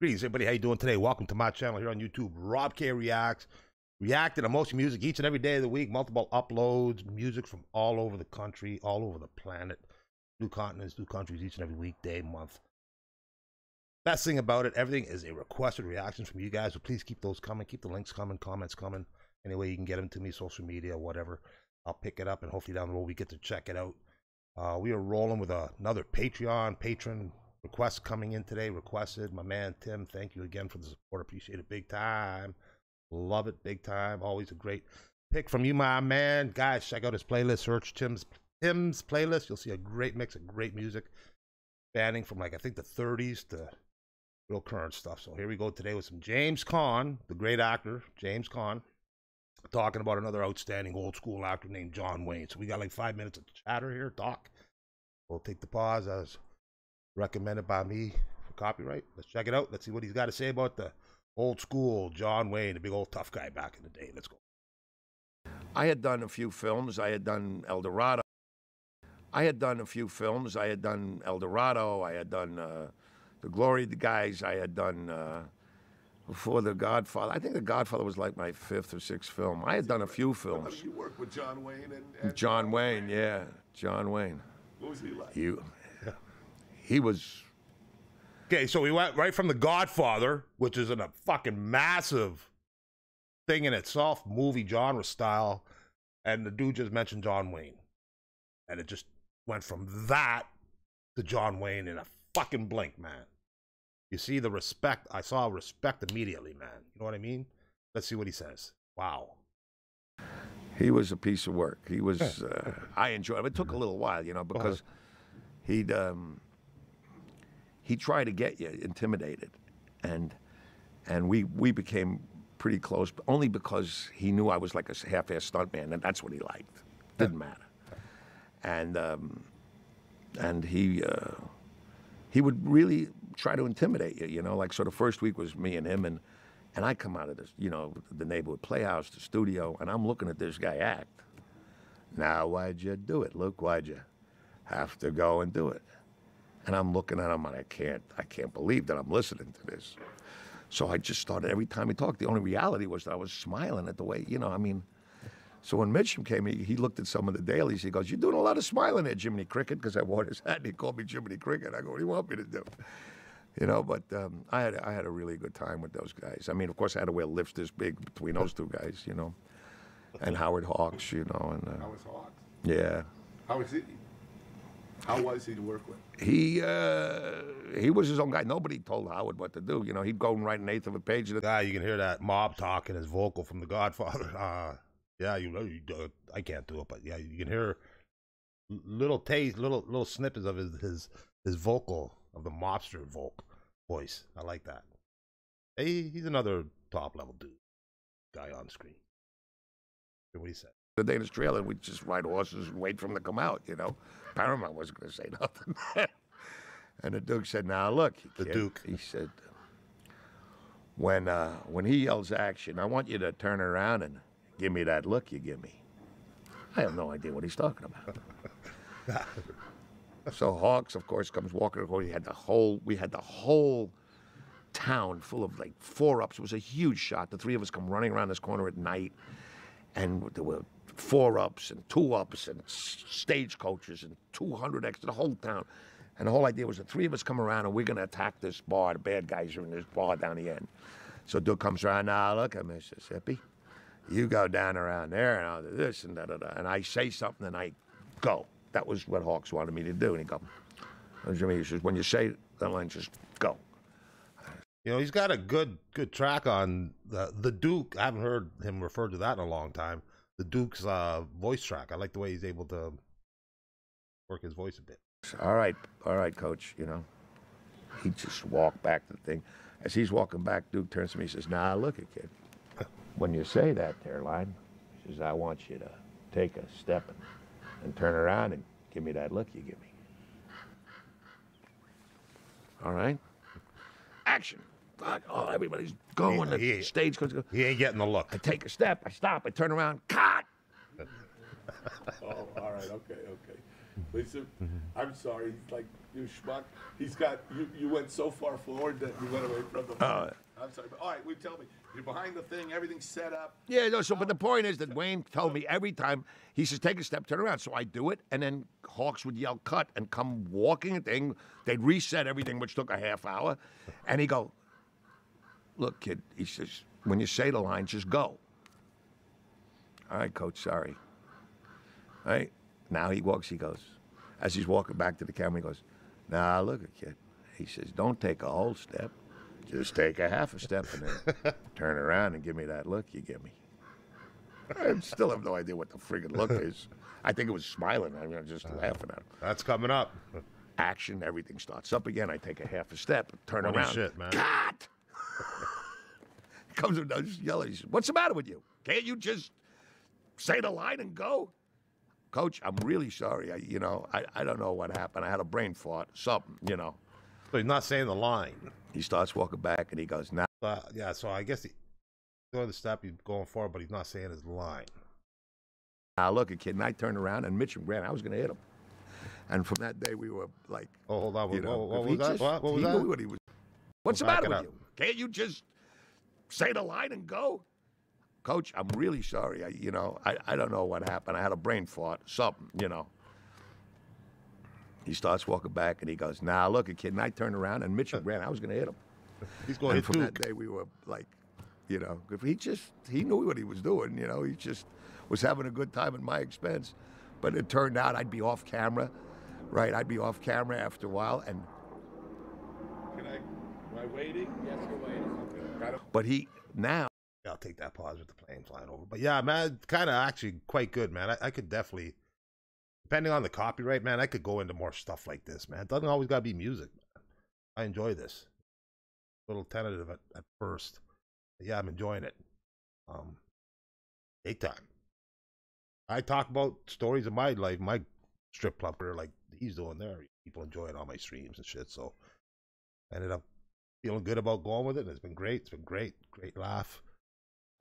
Greetings, everybody. How you doing today? Welcome to my channel here on YouTube. Robk Reacts. Reacting to most music each and every day of the week. Multiple uploads. Music from all over the country, all over the planet. New continents, new countries each and every week, day, month. Best thing about it, everything is a requested reaction from you guys. So please keep those coming. Keep the links coming, comments coming. Any way you can get them to me, social media, whatever. I'll pick it up and hopefully down the road we get to check it out. We are rolling with another Patreon patron request coming in today. Requested, my man Tim. Thank you again for the support. Appreciate it big time. Love it big time. Always a great pick from you, my man. Guys, check out his playlist. Search Tim's playlist. You'll see a great mix of great music, spanning from like I think the 30s to real current stuff. So here we go today with some James Caan, the great actor James Caan, talking about another outstanding old school actor named John Wayne. So we got like 5 minutes of chatter here, talk. We'll take the pause as recommended by me for copyright. Let's check it out. Let's see what he's got to say about the old school John Wayne, the big old tough guy back in the day. Let's go. I had done a few films. I had done El Dorado. I had done a few films. I had done El Dorado. I had done The Glory of the Guys. I had done before The Godfather. I think The Godfather was like my 5th or 6th film. I had done a few films. You worked with John Wayne and John Wayne, yeah, John Wayne. What was he like? He was. Okay, so we went right from The Godfather, which is in a fucking massive thing in itself, movie genre style, and the dude just mentioned John Wayne. And it just went from that to John Wayne in a fucking blink, man. You see the respect. I saw respect immediately, man. You know what I mean? Let's see what he says. Wow. He was a piece of work. He was. I enjoyed it. It took a little while, you know, because he'd try to get you intimidated, and we became pretty close, only because he knew I was like a half-ass stuntman, and that's what he liked. Didn't matter. And he would really try to intimidate you, you know, like, so the first week was me and him, and I come out of this, you know, the neighborhood playhouse, the studio, and I'm looking at this guy act. Now, why'd you do it? Luke, why'd you have to go and do it? And I'm looking at him, and I can't believe that I'm listening to this. So I just started, every time he talked, the only reality was that I was smiling at the way, you know, I mean. So when Mitchum came, he looked at some of the dailies. He goes, "You're doing a lot of smiling there, Jiminy Cricket," because I wore his hat, and he called me Jiminy Cricket. I go, "What do you want me to do?" You know, but I had a really good time with those guys. I mean, of course, I had to wear lifts this big between those two guys, you know, and Howard Hawks, you know. And Howard Hawks? Yeah. How was he to work with? He was his own guy. Nobody told Howard what to do. You know, he'd go and write an eighth of a page. Guy, you can hear that mob talk in his vocal from The Godfather. Yeah, you know, I can't do it, but yeah, you can hear little taste, little snippets of his vocal, of the mobster voice. I like that. He's another top level dude, guy on screen. Hear what he said. The day in his trailer, we'd just ride horses and wait for him to come out, you know. Paramount wasn't going to say nothing. And the Duke said, "Now look, the Duke." He said, when he yells action, I want you to turn around and give me that look you give me." I have no idea what he's talking about. So Hawks, of course, comes walking. We had the whole town full of like 4-ups. It was a huge shot. The three of us come running around this corner at night, and there were 4-ups and 2-ups and stagecoaches and 200 extra, the whole town. And the whole idea was the three of us come around and we're going to attack this bar. The bad guys are in this bar down the end. So Duke comes around. "Now look at Mississippi. You go down around there, and I'll do this and da-da-da." And I say something, and I go. That was what Hawks wanted me to do. And he goes, Jimmy, he says, "When you say that line, just go." You know, he's got a good track on the Duke. I haven't heard him referred to that in a long time. The Duke's voice track. I like the way he's able to work his voice a bit. All right, coach, you know. He just walked back to the thing. As he's walking back, Duke turns to me and says, "Now look at kid. When you say that there line," he says, "I want you to take a step and turn around and give me that look you give me." All right? Action. Oh, everybody's going. The stage goes. He ain't getting the look. I take a step. I stop. I turn around. Cut. Oh, all right. Okay. But he said, I'm sorry. He's like, you schmuck. He's got, you went so far forward that you went away from the mic. I'm sorry. But all right, tell me. You're behind the thing. Everything's set up. Yeah, no, so, but the point is that Wayne told me every time, he says, take a step, turn around. So I do it, and then Hawks would yell, cut, and come walking a thing. They'd reset everything, which took a half hour. And he'd go, look, kid, he says, when you say the line, just go. All right, coach, sorry. All right, now he walks, he goes, as he's walking back to the camera, he goes, nah, look, kid. He says, don't take a whole step. Just take a half a step and then turn around and give me that look you give me. I still have no idea what the friggin' look is. I think it was smiling. I mean, I'm just laughing at him. That's coming up. Action, everything starts up again. I take a half a step, turn Holy around. shit, man. Cut! He comes up and just yelling. He says, what's the matter with you? Can't you just say the line and go? Coach, I'm really sorry. I don't know what happened. I had a brain fart, something, So he's not saying the line. He starts walking back and he goes, now. Yeah, so I guess he's going the step, he's going forward, but he's not saying his line. Now look, kid, and I turned around and Mitchum ran. I was going to hit him. And from that day, we were like, oh, hold on. You know, what was that? What was that? Knew what he was. What's the matter with you? Can't you just say the line and go? Coach, I'm really sorry. I don't know what happened. I had a brain fart, something, He starts walking back and he goes, now look, kid, and I turned around and Mitchum ran. I was going to hit him. He's going to hit from that day, we were like, he knew what he was doing, he just was having a good time at my expense. But it turned out I'd be off camera, right? I'd be off camera after a while. And am I waiting? Yes, you're waiting. Okay. But now. I'll take that pause with the plane flying over. But yeah, man, kind of actually quite good, man. I could definitely, depending on the copyright, man, I could go into more stuff like this, man. It doesn't always got to be music, man. I enjoy this. A little tentative at first. But yeah, I'm enjoying it. Big time. I talk about stories of my life, my strip club career, like he's doing there. People enjoy it on my streams and shit. So I ended up feeling good about going with it. And it's been great. It's been great. Great laugh.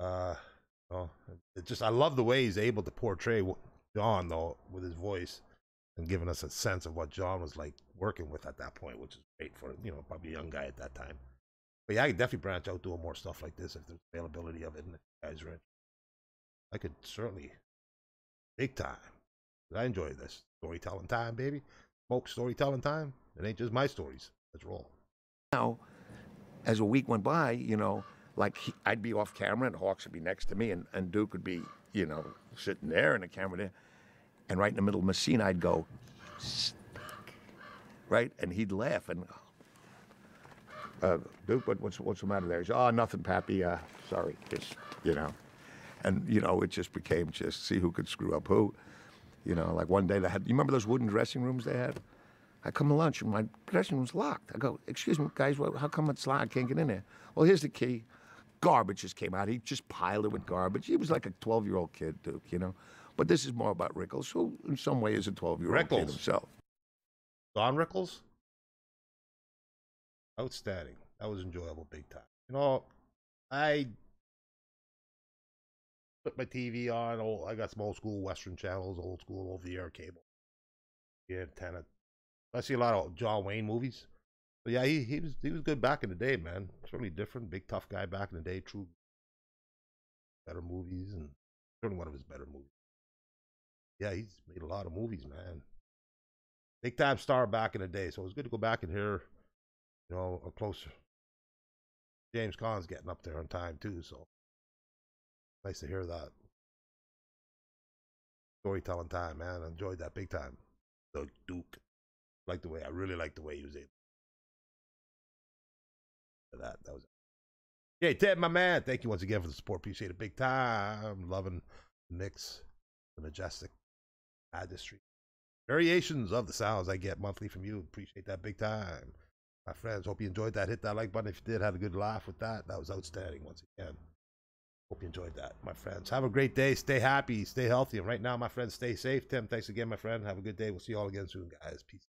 It just, I love the way he's able to portray John, though, with his voice and giving us a sense of what John was like working with at that point, which is great for, probably a young guy at that time. But yeah, I could definitely branch out doing more stuff like this if there's availability of it and if you guys are in. I could certainly, big time. I enjoy this. Storytelling time, baby. Smoke storytelling time. It ain't just my stories. Let's roll. Now, as a week went by, like I'd be off camera and Hawks would be next to me and Duke would be, sitting there and the camera there. And right in the middle of my scene, I'd go, right? And he'd laugh and, Duke, what's the matter there? He said, oh, nothing, Pappy. Sorry, just, And, it just became see who could screw up who. Like one day they had, you remember those wooden dressing rooms they had? I come to lunch and my dressing room's locked. I go, excuse me, guys, how come it's locked? I can't get in there. Well, here's the key. Garbage just came out. He just piled it with garbage. He was like a 12-year-old kid, Duke, But this is more about Rickles, who in some way is a 12-year-old kid himself. Don Rickles? Outstanding. That was enjoyable big time. I put my TV on. I got some old school Western channels, old school over-the-air cable. Yeah, antenna. I see a lot of John Wayne movies. But yeah, he was good back in the day, man. Certainly different. Big tough guy back in the day. True. Better movies, and certainly one of his better movies. Yeah, he's made a lot of movies, man. Big time star back in the day. So it was good to go back and hear, a closer. James Caan's getting up there on time too, so nice to hear that. Storytelling time, man. I enjoyed that big time. The Duke. I really liked the way he was able. That was it. Hey, Ted, my man. Thank you once again for the support. Appreciate it big time. Loving the mix, the majestic artistry. Variations of the sounds I get monthly from you. Appreciate that big time. My friends, hope you enjoyed that. Hit that like button if you did. Had a good laugh with that. That was outstanding once again. Hope you enjoyed that, my friends. Have a great day. Stay happy. Stay healthy. And right now, my friends, stay safe. Tim, thanks again, my friend. Have a good day. We'll see you all again soon, guys. Peace.